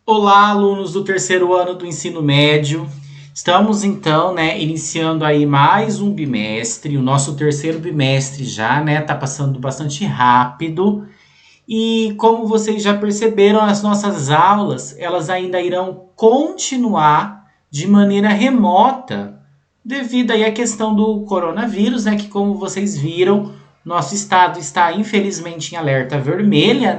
Olá, alunos do terceiro ano do ensino médio. Estamos então, iniciando aí mais um bimestre, o nosso terceiro bimestre já, tá passando bastante rápido. E como vocês já perceberam, as nossas aulas, elas ainda irão continuar de maneira remota, devido aí à questão do coronavírus, que como vocês viram, nosso estado está infelizmente em alerta vermelha,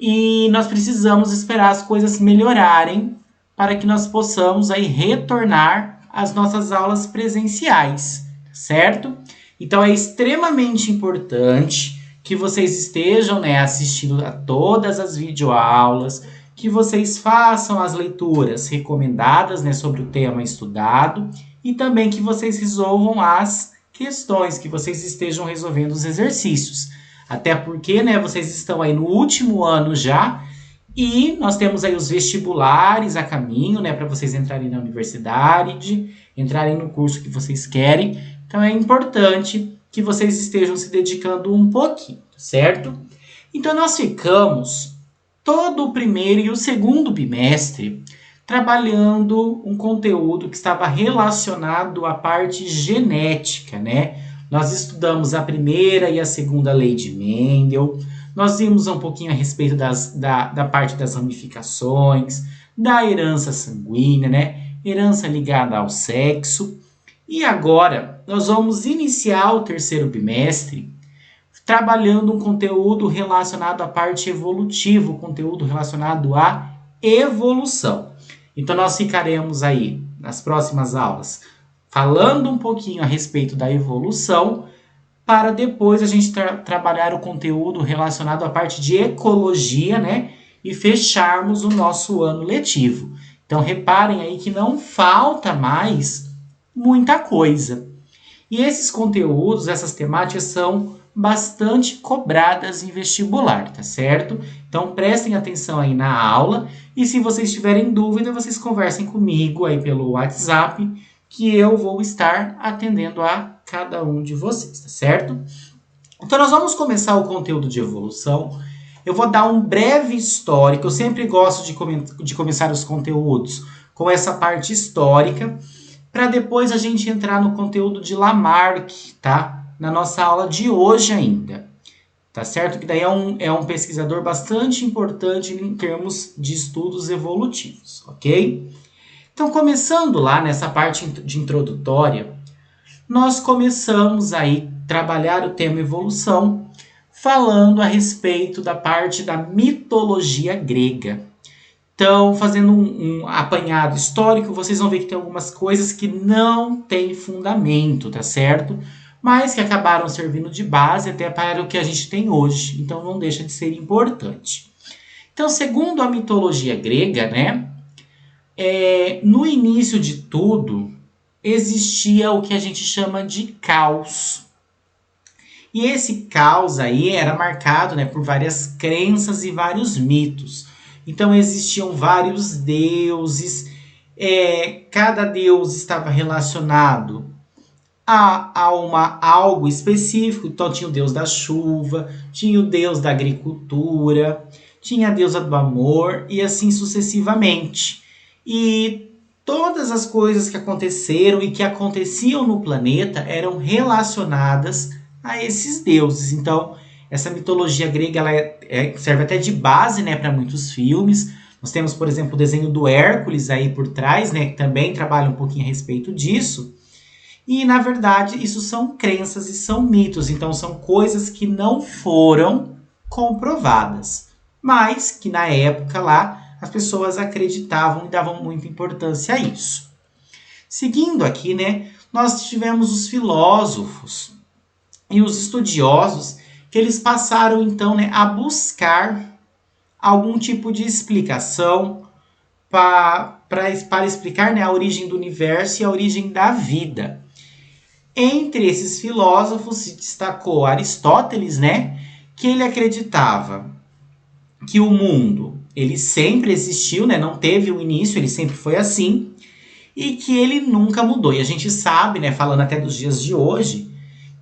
e nós precisamos esperar as coisas melhorarem para que nós possamos aí retornar às nossas aulas presenciais, certo? Então é extremamente importante que vocês estejam, assistindo a todas as videoaulas, que vocês façam as leituras recomendadas, sobre o tema estudado e também que vocês resolvam as questões, que vocês estejam resolvendo os exercícios. Até porque, vocês estão aí no último ano já e nós temos aí os vestibulares a caminho, para vocês entrarem na universidade, entrarem no curso que vocês querem. Então é importante que vocês estejam se dedicando um pouquinho, certo? Então nós ficamos todo o primeiro e o segundo bimestre trabalhando um conteúdo que estava relacionado à parte genética, Nós estudamos a primeira e a segunda lei de Mendel, nós vimos um pouquinho a respeito da parte das ramificações, da herança sanguínea, Herança ligada ao sexo. E agora nós vamos iniciar o terceiro bimestre trabalhando um conteúdo relacionado à parte evolutiva, conteúdo relacionado à evolução. Então nós ficaremos aí nas próximas aulas falando um pouquinho a respeito da evolução, para depois a gente trabalhar o conteúdo relacionado à parte de ecologia, e fecharmos o nosso ano letivo. Então reparem aí que não falta mais muita coisa. E esses conteúdos, essas temáticas são bastante cobradas em vestibular, tá certo? Então prestem atenção aí na aula e se vocês tiverem dúvida, vocês conversem comigo aí pelo WhatsApp, que eu vou estar atendendo a cada um de vocês, tá certo? Então nós vamos começar o conteúdo de evolução. Eu vou dar um breve histórico. Eu sempre gosto de começar os conteúdos com essa parte histórica, para depois a gente entrar no conteúdo de Lamarck, tá? Na nossa aula de hoje ainda. Tá certo? Que daí é um pesquisador bastante importante em termos de estudos evolutivos, ok? Então, começando lá nessa parte de introdutória, nós começamos aí a trabalhar o tema evolução, falando a respeito da parte da mitologia grega. Então, fazendo um apanhado histórico, vocês vão ver que tem algumas coisas que não têm fundamento, tá certo? Mas que acabaram servindo de base até para o que a gente tem hoje. Então, não deixa de ser importante. Então, segundo a mitologia grega, no início de tudo, existia o que a gente chama de caos. E esse caos aí era marcado, por várias crenças e vários mitos. Então existiam vários deuses, cada deus estava relacionado a algo específico. Então tinha o deus da chuva, tinha o deus da agricultura, tinha a deusa do amor e assim sucessivamente. E todas as coisas que aconteceram e que aconteciam no planeta eram relacionadas a esses deuses. Então, essa mitologia grega ela serve até de base, para muitos filmes. Nós temos, por exemplo, o desenho do Hércules aí por trás, que também trabalha um pouquinho a respeito disso. E, na verdade, isso são crenças e são mitos. Então, são coisas que não foram comprovadas, mas que na época lá as pessoas acreditavam e davam muita importância a isso. Seguindo aqui, nós tivemos os filósofos e os estudiosos que eles passaram então a buscar algum tipo de explicação para explicar a origem do universo e a origem da vida. Entre esses filósofos se destacou Aristóteles, que ele acreditava que o mundo ele sempre existiu, não teve um início, ele sempre foi assim, e que ele nunca mudou. E a gente sabe, falando até dos dias de hoje,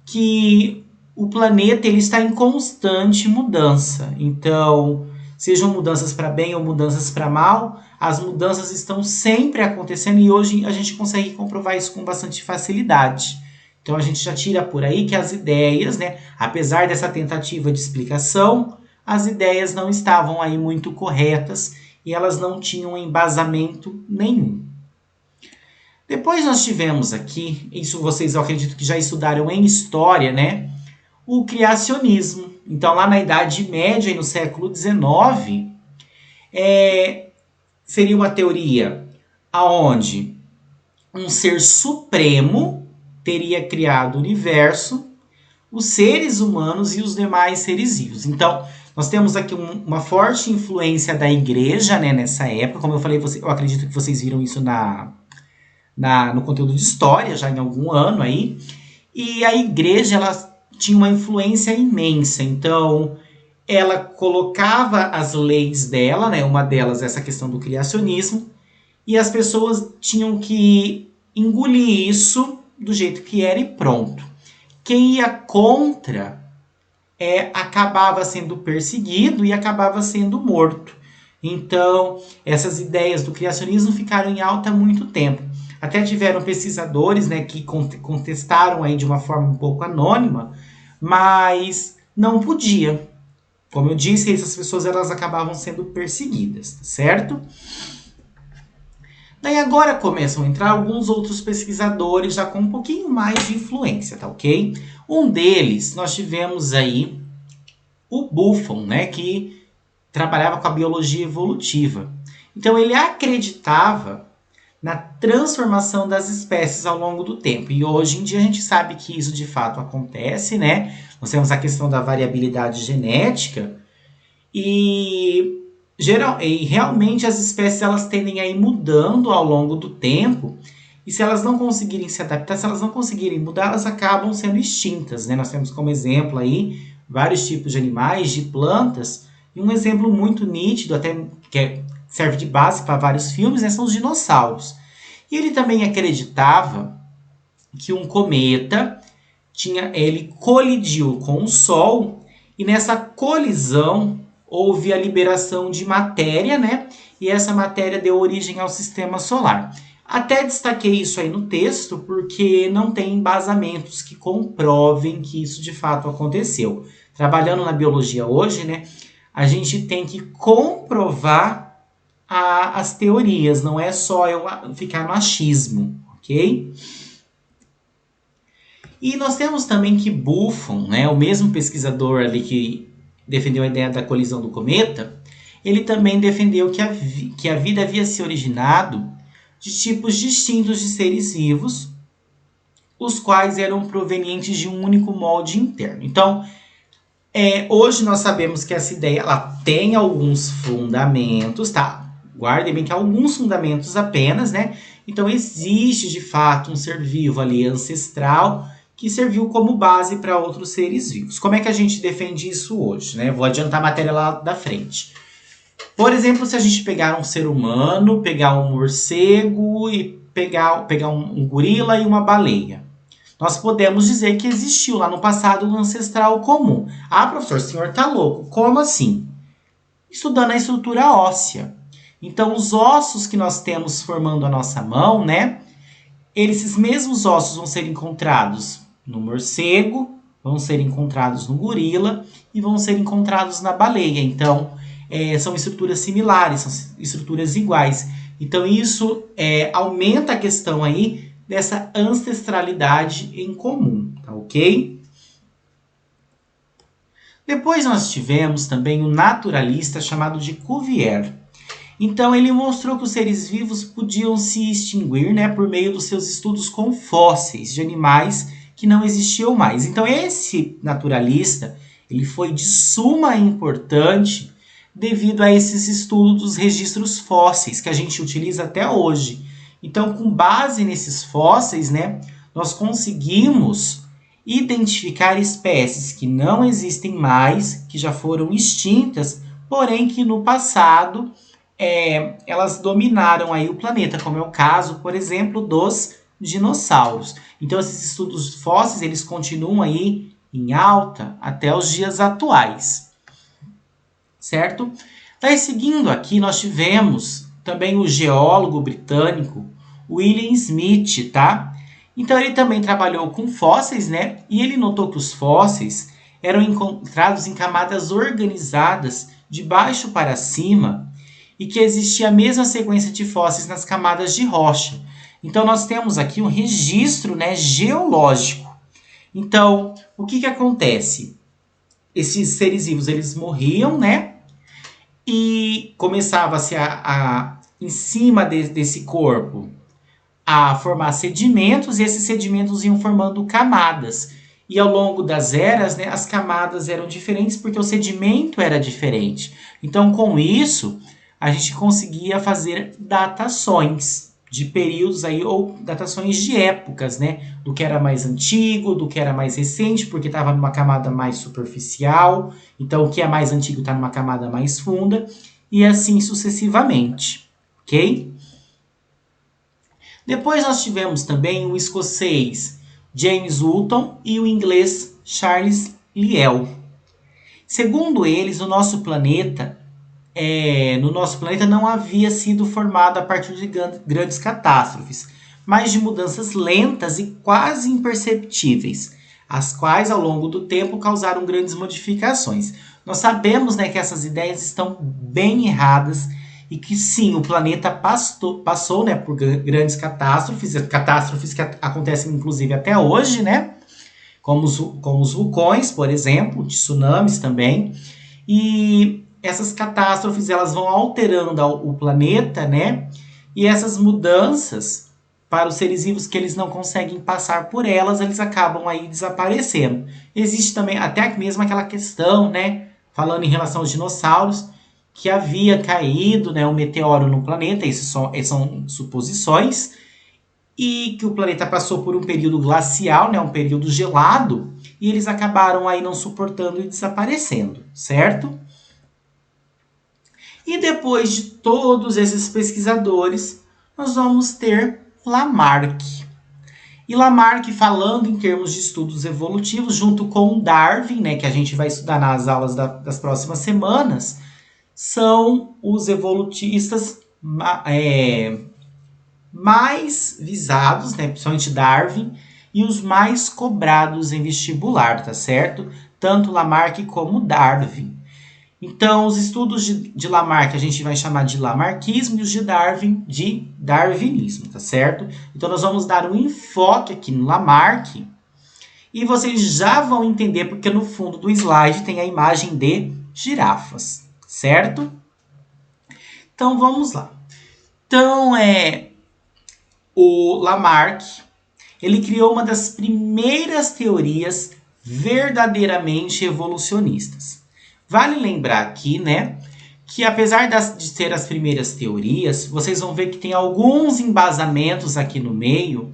que o planeta ele está em constante mudança. Então, sejam mudanças para bem ou mudanças para mal, as mudanças estão sempre acontecendo e hoje a gente consegue comprovar isso com bastante facilidade. Então a gente já tira por aí que as ideias, né, apesar dessa tentativa de explicação, as ideias não estavam aí muito corretas e elas não tinham embasamento nenhum. Depois nós tivemos aqui, isso vocês eu acredito que já estudaram em história, né? O criacionismo. Então lá na Idade Média e no século XIX, seria uma teoria aonde um ser supremo teria criado o universo, os seres humanos e os demais seres vivos. Então, nós temos aqui uma forte influência da igreja, né, nessa época. Como eu falei, eu acredito que vocês viram isso no conteúdo de história, já em algum ano aí. E a igreja, ela tinha uma influência imensa. Então, ela colocava as leis dela, né, uma delas essa questão do criacionismo, e as pessoas tinham que engolir isso do jeito que era e pronto. Quem ia contra acabava sendo perseguido e acabava sendo morto. Então, essas ideias do criacionismo ficaram em alta há muito tempo. Até tiveram pesquisadores, né, que contestaram aí de uma forma um pouco anônima, mas não podia. Como eu disse, essas pessoas elas acabavam sendo perseguidas, certo? Daí agora começam a entrar alguns outros pesquisadores já com um pouquinho mais de influência, tá ok? Um deles, nós tivemos aí o Buffon, né, que trabalhava com a biologia evolutiva. Então ele acreditava na transformação das espécies ao longo do tempo. E hoje em dia a gente sabe que isso de fato acontece, né? Nós temos a questão da variabilidade genética e realmente as espécies elas tendem a ir mudando ao longo do tempo, e se elas não conseguirem se adaptar, se elas não conseguirem mudar, elas acabam sendo extintas, né? Nós temos como exemplo aí vários tipos de animais, de plantas, e um exemplo muito nítido, até que serve de base para vários filmes, né, são os dinossauros. E ele também acreditava que um cometa ele colidiu com o Sol, e nessa colisão houve a liberação de matéria, né? E essa matéria deu origem ao sistema solar. Até destaquei isso aí no texto, porque não tem embasamentos que comprovem que isso de fato aconteceu. Trabalhando na biologia hoje, né? A gente tem que comprovar as teorias, não é só eu ficar no achismo, ok? E nós temos também que Buffon, né, o mesmo pesquisador ali que defendeu a ideia da colisão do cometa, ele também defendeu que a vida havia se originado de tipos distintos de seres vivos, os quais eram provenientes de um único molde interno. Então, hoje nós sabemos que essa ideia ela tem alguns fundamentos, tá? Guardem bem que há alguns fundamentos apenas, né? Então, existe de fato um ser vivo ali ancestral que serviu como base para outros seres vivos. Como é que a gente defende isso hoje, né? Vou adiantar a matéria lá da frente. Por exemplo, se a gente pegar um ser humano, pegar um morcego e pegar um gorila e uma baleia, nós podemos dizer que existiu lá no passado um ancestral comum. Ah, professor, o senhor tá louco. Como assim? Estudando a estrutura óssea. Então, os ossos que nós temos formando a nossa mão, né? Esses mesmos ossos vão ser encontrados no morcego, vão ser encontrados no gorila e vão ser encontrados na baleia. Então, são estruturas similares, são estruturas iguais. Então, isso aumenta a questão aí dessa ancestralidade em comum, tá ok? Depois nós tivemos também o naturalista chamado de Cuvier. Então ele mostrou que os seres vivos podiam se extinguir, né, por meio dos seus estudos com fósseis de animais que não existiam mais. Então esse naturalista ele foi de suma importância devido a esses estudos dos registros fósseis que a gente utiliza até hoje. Então, com base nesses fósseis, né, nós conseguimos identificar espécies que não existem mais, que já foram extintas, porém que no passado elas dominaram aí o planeta, como é o caso, por exemplo, dos dinossauros. Então, esses estudos fósseis, eles continuam aí em alta até os dias atuais, certo? Daí, seguindo aqui, nós tivemos também o geólogo britânico William Smith, tá? Então, ele também trabalhou com fósseis, né? E ele notou que os fósseis eram encontrados em camadas organizadas de baixo para cima e que existia a mesma sequência de fósseis nas camadas de rocha. Então, nós temos aqui um registro, né, geológico. Então, o que acontece? Esses seres vivos, eles morriam, né? E começava-se em cima desse corpo, a formar sedimentos, e esses sedimentos iam formando camadas. E ao longo das eras, né, as camadas eram diferentes porque o sedimento era diferente. Então, com isso, a gente conseguia fazer datações de períodos aí, ou datações de épocas, né? Do que era mais antigo, do que era mais recente, porque estava numa camada mais superficial. Então, o que é mais antigo está numa camada mais funda, e assim sucessivamente, ok? Depois nós tivemos também o escocês James Wootton e o inglês Charles Lyell. Segundo eles, o nosso planeta não havia sido formado a partir de grandes catástrofes, mas de mudanças lentas e quase imperceptíveis, as quais ao longo do tempo causaram grandes modificações. Nós sabemos, né, que essas ideias estão bem erradas e que sim, o planeta passou, né, por grandes catástrofes que acontecem inclusive até hoje, né, como os vulcões, por exemplo, tsunamis também, e essas catástrofes elas vão alterando o planeta, né, e essas mudanças para os seres vivos que eles não conseguem passar por elas, eles acabam aí desaparecendo. Existe também até mesmo aquela questão, né, falando em relação aos dinossauros, que havia caído, né, um meteoro no planeta, isso são suposições, e que o planeta passou por um período glacial, né, um período gelado, e eles acabaram aí não suportando e desaparecendo, certo? E depois de todos esses pesquisadores, nós vamos ter Lamarck. E Lamarck, falando em termos de estudos evolutivos, junto com Darwin, né, que a gente vai estudar nas aulas das próximas semanas, são os evolutistas mais visados, né, principalmente Darwin, e os mais cobrados em vestibular, tá certo? Tanto Lamarck como Darwin. Então, os estudos de Lamarck a gente vai chamar de lamarquismo e os de Darwin de darwinismo, tá certo? Então, nós vamos dar um enfoque aqui no Lamarck e vocês já vão entender porque no fundo do slide tem a imagem de girafas, certo? Então, vamos lá. Então, o Lamarck, ele criou uma das primeiras teorias verdadeiramente evolucionistas. Vale lembrar aqui, né, que apesar de ser as primeiras teorias, vocês vão ver que tem alguns embasamentos aqui no meio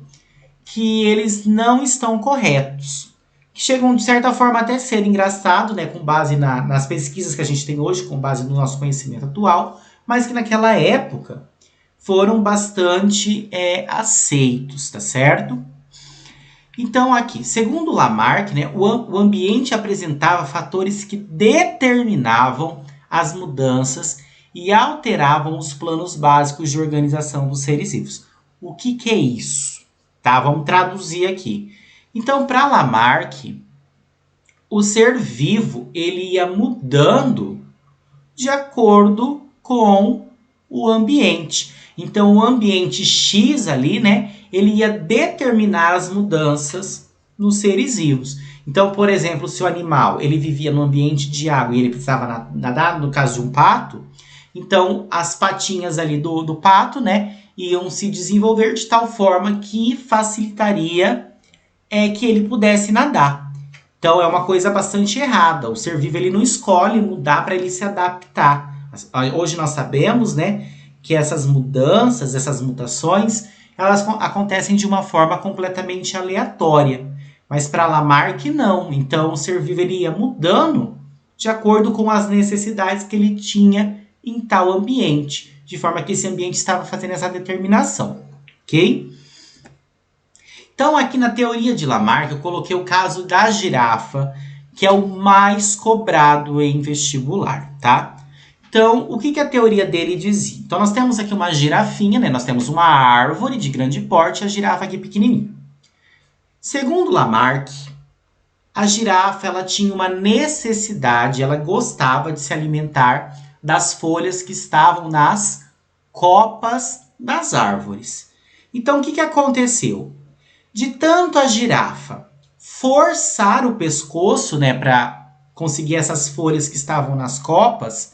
que eles não estão corretos. Que chegam, de certa forma, até a ser engraçado, né, com base nas pesquisas que a gente tem hoje, com base no nosso conhecimento atual, mas que naquela época foram bastante aceitos, tá certo? Então, aqui, segundo Lamarck, né, o ambiente apresentava fatores que determinavam as mudanças e alteravam os planos básicos de organização dos seres vivos. O que é isso? Tá, vamos traduzir aqui. Então, para Lamarck, o ser vivo ele ia mudando de acordo com o ambiente. Então, o ambiente X ali, né, ele ia determinar as mudanças nos seres vivos. Então, por exemplo, se o animal ele vivia no ambiente de água e ele precisava nadar, no caso de um pato, então as patinhas ali do pato, né, iam se desenvolver de tal forma que facilitaria que ele pudesse nadar. Então, é uma coisa bastante errada. O ser vivo ele não escolhe mudar para ele se adaptar. Hoje nós sabemos, né, que essas mudanças, essas mutações, elas acontecem de uma forma completamente aleatória. Mas para Lamarck, não. Então, o ser vivo ele ia mudando de acordo com as necessidades que ele tinha em tal ambiente. De forma que esse ambiente estava fazendo essa determinação. Ok? Então, aqui na teoria de Lamarck, eu coloquei o caso da girafa, que é o mais cobrado em vestibular, tá? Então, o que a teoria dele dizia? Então, nós temos aqui uma girafinha, né? Nós temos uma árvore de grande porte e a girafa aqui pequenininha. Segundo Lamarck, a girafa ela tinha uma necessidade, ela gostava de se alimentar das folhas que estavam nas copas das árvores. Então, o que aconteceu? De tanto a girafa forçar o pescoço, né, para conseguir essas folhas que estavam nas copas,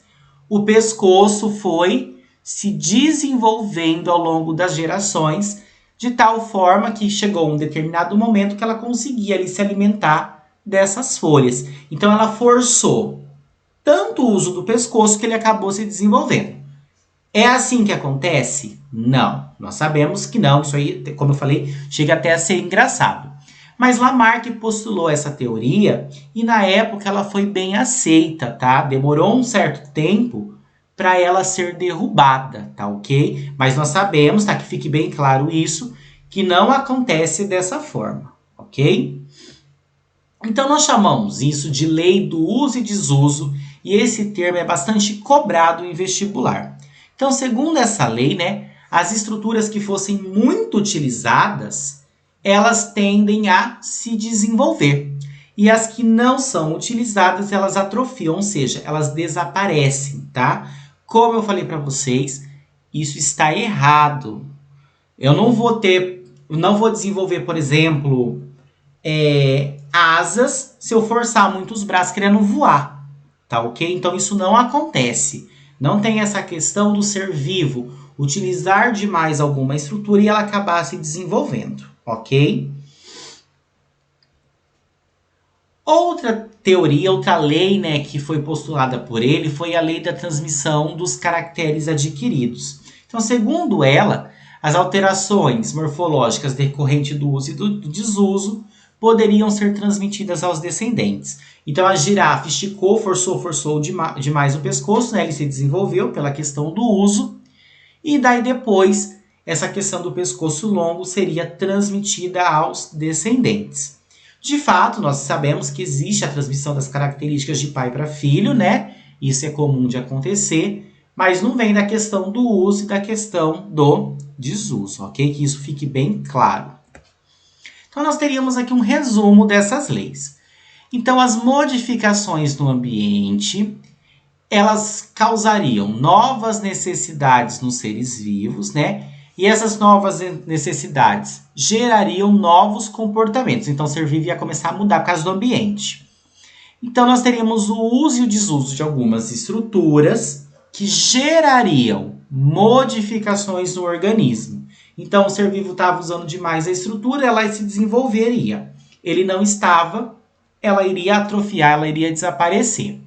o pescoço foi se desenvolvendo ao longo das gerações, de tal forma que chegou um determinado momento que ela conseguia ali se alimentar dessas folhas. Então ela forçou tanto o uso do pescoço que ele acabou se desenvolvendo. É assim que acontece? Não. Nós sabemos que não. Isso aí, como eu falei, chega até a ser engraçado. Mas Lamarck postulou essa teoria e na época ela foi bem aceita, tá? Demorou um certo tempo para ela ser derrubada, tá ok? Mas nós sabemos, tá? Que fique bem claro isso, que não acontece dessa forma, ok? Então nós chamamos isso de lei do uso e desuso e esse termo é bastante cobrado em vestibular. Então, segundo essa lei, né, as estruturas que fossem muito utilizadas, elas tendem a se desenvolver. E as que não são utilizadas, elas atrofiam, ou seja, elas desaparecem, tá? Como eu falei para vocês, isso está errado. Eu não vou desenvolver, por exemplo, asas se eu forçar muito os braços querendo voar, tá ok? Então isso não acontece. Não tem essa questão do ser vivo utilizar demais alguma estrutura e ela acabar se desenvolvendo, ok? Outra teoria, outra lei, né, que foi postulada por ele foi a lei da transmissão dos caracteres adquiridos. Então, segundo ela, as alterações morfológicas decorrentes do uso e do desuso poderiam ser transmitidas aos descendentes. Então, a girafa esticou, forçou demais o pescoço, né, ele se desenvolveu pela questão do uso, e daí depois, essa questão do pescoço longo seria transmitida aos descendentes. De fato, nós sabemos que existe a transmissão das características de pai para filho, né? Isso é comum de acontecer, mas não vem da questão do uso e da questão do desuso, ok? Que isso fique bem claro. Então, nós teríamos aqui um resumo dessas leis. Então, as modificações no ambiente, elas causariam novas necessidades nos seres vivos, né? E essas novas necessidades gerariam novos comportamentos. Então, o ser vivo ia começar a mudar por causa do ambiente. Então, nós teríamos o uso e o desuso de algumas estruturas que gerariam modificações no organismo. Então, o ser vivo estava usando demais a estrutura, ela se desenvolveria. Ele não estava, ela iria atrofiar, ela iria desaparecer.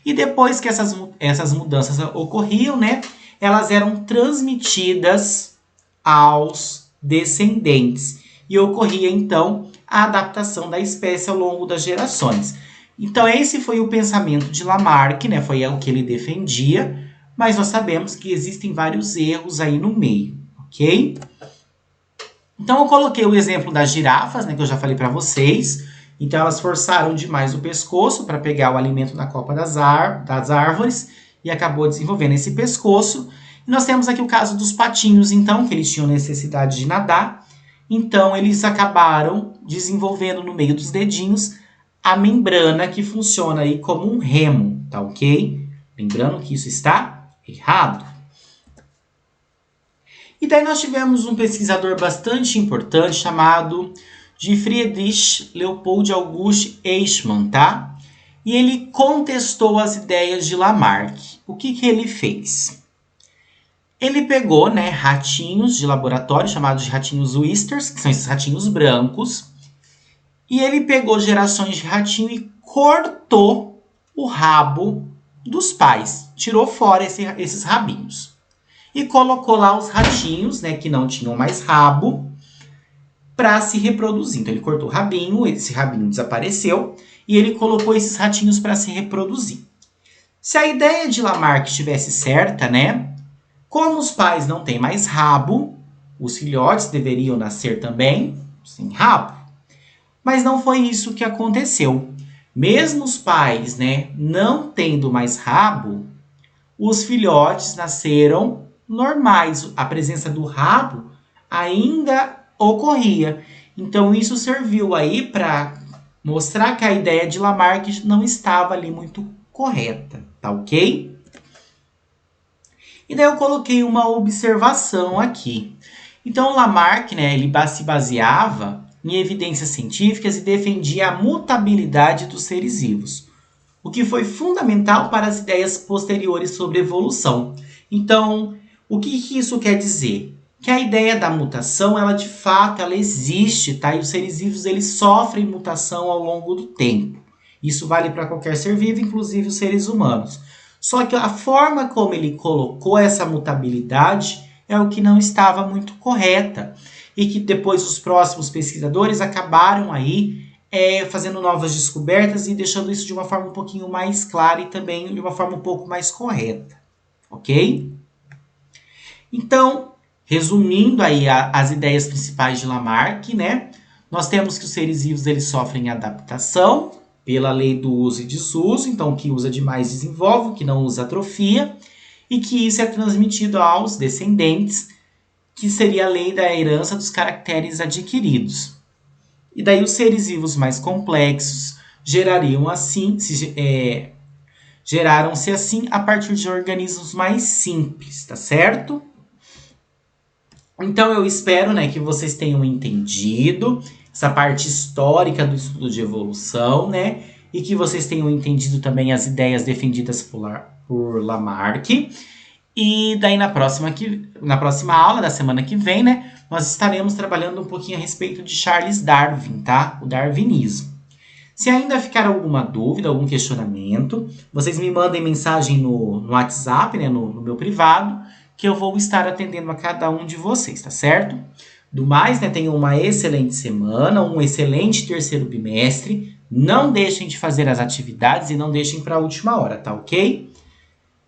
E depois que essas mudanças ocorriam, né, elas eram transmitidas aos descendentes. E ocorria, então, a adaptação da espécie ao longo das gerações. Então, esse foi o pensamento de Lamarck, né? Foi o que ele defendia, mas nós sabemos que existem vários erros aí no meio, ok? Então, eu coloquei o exemplo das girafas, né, que eu já falei para vocês. Então, elas forçaram demais o pescoço para pegar o alimento na copa das árvores e acabou desenvolvendo esse pescoço. E nós temos aqui o caso dos patinhos, então, que eles tinham necessidade de nadar. Então, eles acabaram desenvolvendo no meio dos dedinhos a membrana que funciona aí como um remo, tá ok? Lembrando que isso está errado. E daí nós tivemos um pesquisador bastante importante chamado de Friedrich Leopold August Eichmann, tá? E ele contestou as ideias de Lamarck. O que ele fez? Ele pegou, né, ratinhos de laboratório, chamados de ratinhos Whisters, que são esses ratinhos brancos, e ele pegou gerações de ratinho e cortou o rabo dos pais, tirou fora esses rabinhos. E colocou lá os ratinhos, né, que não tinham mais rabo, para se reproduzir. Então ele cortou o rabinho, esse rabinho desapareceu, e ele colocou esses ratinhos para se reproduzir. Se a ideia de Lamarck estivesse certa, né? Como os pais não têm mais rabo, os filhotes deveriam nascer também sem rabo. Mas não foi isso que aconteceu. Mesmo os pais, né, não tendo mais rabo, os filhotes nasceram normais, a presença do rabo ainda ocorria. Então isso serviu aí para mostrar que a ideia de Lamarck não estava ali muito correta, tá ok? E daí eu coloquei uma observação aqui. Então Lamarck, né, ele se baseava em evidências científicas e defendia a mutabilidade dos seres vivos, o que foi fundamental para as ideias posteriores sobre evolução. Então, o que isso quer dizer? Que a ideia da mutação, ela de fato, ela existe, tá? E os seres vivos, eles sofrem mutação ao longo do tempo. Isso vale para qualquer ser vivo, inclusive os seres humanos. Só que a forma como ele colocou essa mutabilidade é o que não estava muito correta. E que depois os próximos pesquisadores acabaram aí fazendo novas descobertas e deixando isso de uma forma um pouquinho mais clara e também de uma forma um pouco mais correta, ok? Então, resumindo aí as ideias principais de Lamarck, né? Nós temos que os seres vivos eles sofrem adaptação pela lei do uso e desuso, então o que usa demais desenvolve, o que não usa atrofia, e que isso é transmitido aos descendentes, que seria a lei da herança dos caracteres adquiridos. E daí os seres vivos mais complexos geraram-se assim a partir de organismos mais simples, tá certo? Então eu espero, né, que vocês tenham entendido essa parte histórica do estudo de evolução, né, e que vocês tenham entendido também as ideias defendidas por Lamarck. E daí na próxima aula da semana que vem, né, nós estaremos trabalhando um pouquinho a respeito de Charles Darwin, tá? O darwinismo. Se ainda ficar alguma dúvida, algum questionamento, vocês me mandem mensagem no WhatsApp, né, no meu privado, que eu vou estar atendendo a cada um de vocês, tá certo? Do mais, né, tenham uma excelente semana, um excelente terceiro bimestre. Não deixem de fazer as atividades e não deixem para a última hora, tá ok?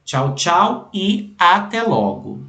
Tchau, tchau e até logo!